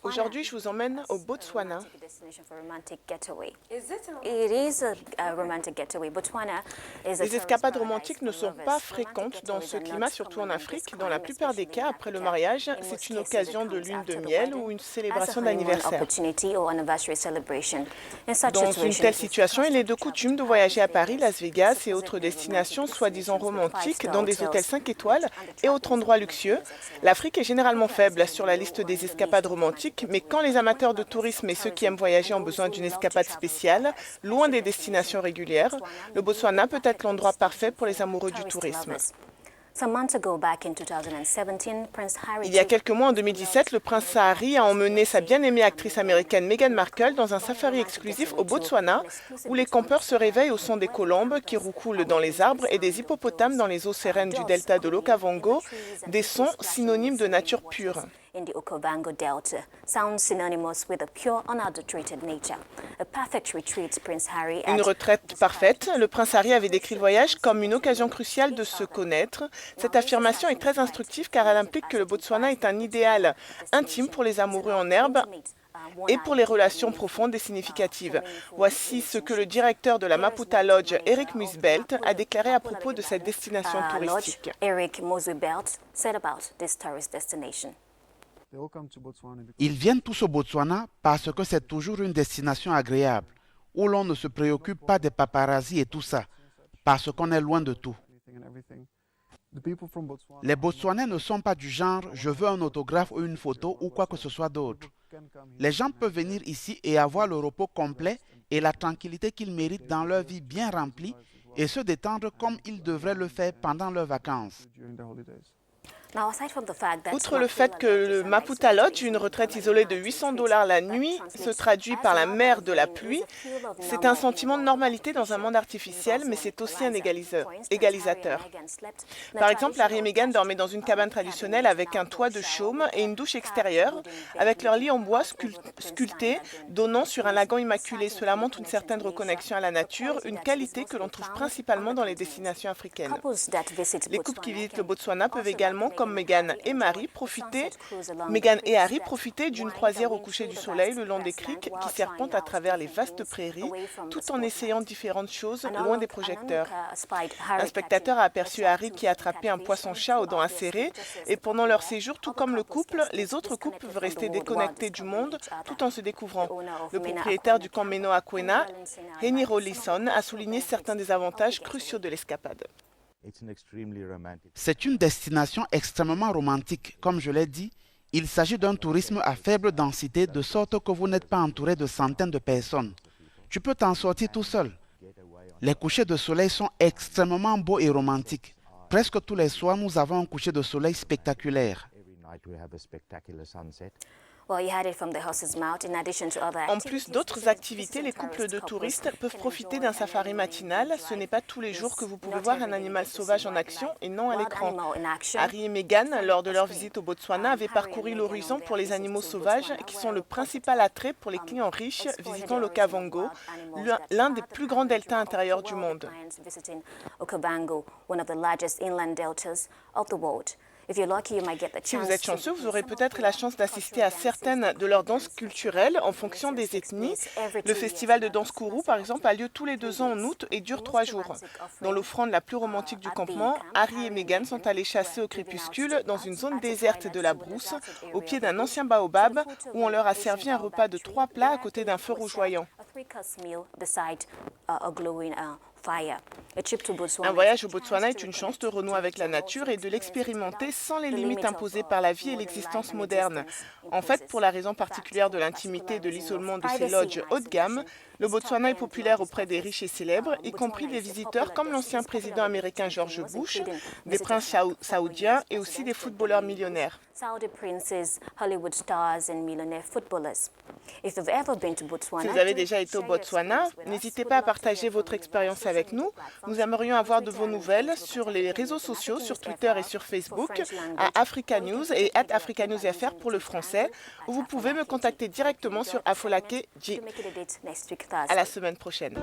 Aujourd'hui, je vous emmène au Botswana. Les escapades romantiques ne sont pas fréquentes dans ce climat, surtout en Afrique. Dans la plupart des cas, après le mariage, c'est une occasion de lune de miel ou une célébration d'anniversaire. Dans une telle situation, il est de coutume de voyager à Paris, Las Vegas et autres destinations soi-disant romantiques dans des hôtels 5 étoiles et autres endroits luxueux. L'Afrique est généralement faible sur la liste des escapades romantiques, mais quand les amateurs de tourisme et ceux qui aiment voyager ont besoin d'une escapade spéciale, loin des destinations régulières, le Botswana peut être l'endroit parfait pour les amoureux du tourisme. Il y a quelques mois, en 2017, le prince Harry a emmené sa bien-aimée actrice américaine Meghan Markle dans un safari exclusif au Botswana, où les campeurs se réveillent au son des colombes qui roucoulent dans les arbres et des hippopotames dans les eaux sereines du delta de l'Okavango, des sons synonymes de nature pure. In the Okavango Delta sounds synonymous with a pure, unadulterated nature. A perfect retreat, Prince Harry. Une retraite parfaite. Le prince Harry avait décrit le voyage comme une occasion cruciale de se connaître. Cette affirmation est très instructive car elle implique que le Botswana est un idéal intime pour les amoureux en herbe et pour les relations profondes et significatives. Voici ce que le directeur de la Maputa Lodge, Eric Musbelt, a déclaré à propos de cette destination touristique. Eric Musbelt said about this tourist destination. Ils viennent tous au Botswana parce que c'est toujours une destination agréable, où l'on ne se préoccupe pas des paparazzis et tout ça, parce qu'on est loin de tout. Les Botswanais ne sont pas du genre « je veux un autographe ou une photo ou quoi que ce soit d'autre ». Les gens peuvent venir ici et avoir le repos complet et la tranquillité qu'ils méritent dans leur vie bien remplie et se détendre comme ils devraient le faire pendant leurs vacances. Outre le fait que le Maputa Lodge, une retraite isolée de $800 la nuit, se traduit par la mer de la pluie, c'est un sentiment de normalité dans un monde artificiel, mais c'est aussi un égalisateur. Par exemple, Harry et Meghan dormaient dans une cabane traditionnelle avec un toit de chaume et une douche extérieure, avec leur lit en bois sculpté, donnant sur un lagon immaculé. Cela montre une certaine reconnexion à la nature, une qualité que l'on trouve principalement dans les destinations africaines. Les couples qui visitent le Botswana peuvent également, comme Meghan et Harry, profiter d'une croisière au coucher du soleil le long des criques qui serpentent à travers les vastes prairies, tout en essayant différentes choses loin des projecteurs. Un spectateur a aperçu Harry qui attrapait un poisson-chat aux dents acérées, et pendant leur séjour, tout comme le couple, les autres couples peuvent rester déconnectés du monde tout en se découvrant. Le propriétaire du camp Meno Akwena, Henry Rollison, a souligné certains des avantages cruciaux de l'escapade. C'est une destination extrêmement romantique. Comme je l'ai dit, il s'agit d'un tourisme à faible densité, de sorte que vous n'êtes pas entouré de centaines de personnes. Tu peux t'en sortir tout seul. Les couchers de soleil sont extrêmement beaux et romantiques. Presque tous les soirs, nous avons un coucher de soleil spectaculaire. En plus d'autres activités, les couples de touristes peuvent profiter d'un safari matinal. Ce n'est pas tous les jours que vous pouvez voir un animal sauvage en action et non à l'écran. Harry et Meghan, lors de leur visite au Botswana, avaient parcouru l'horizon pour les animaux sauvages, qui sont le principal attrait pour les clients riches visitant l'Okavango, l'un des plus grands deltas intérieurs du monde. Si vous êtes chanceux, vous aurez peut-être la chance d'assister à certaines de leurs danses culturelles en fonction des ethnies. Le festival de danse Kourou, par exemple, a lieu tous les 2 ans en août et dure 3 jours. Dans l'offrande la plus romantique du campement, Harry et Meghan sont allés chasser au crépuscule dans une zone déserte de la brousse, au pied d'un ancien baobab, où on leur a servi un repas de 3 plats à côté d'un feu rougeoyant. Un voyage au Botswana est une chance de renouer avec la nature et de l'expérimenter sans les limites imposées par la vie et l'existence moderne. En fait, pour la raison particulière de l'intimité et de l'isolement de ces lodges haut de gamme, le Botswana est populaire auprès des riches et célèbres, y compris des visiteurs comme l'ancien président américain George Bush, des princes saoudiens et aussi des footballeurs millionnaires. Si vous avez déjà été au Botswana, n'hésitez pas à partager votre expérience avec nous. Nous aimerions avoir de vos nouvelles sur les réseaux sociaux, sur Twitter et sur Facebook, à Africa News et @AfricaNewsFR pour le français, ou vous pouvez me contacter directement sur Afolake J. À la semaine prochaine.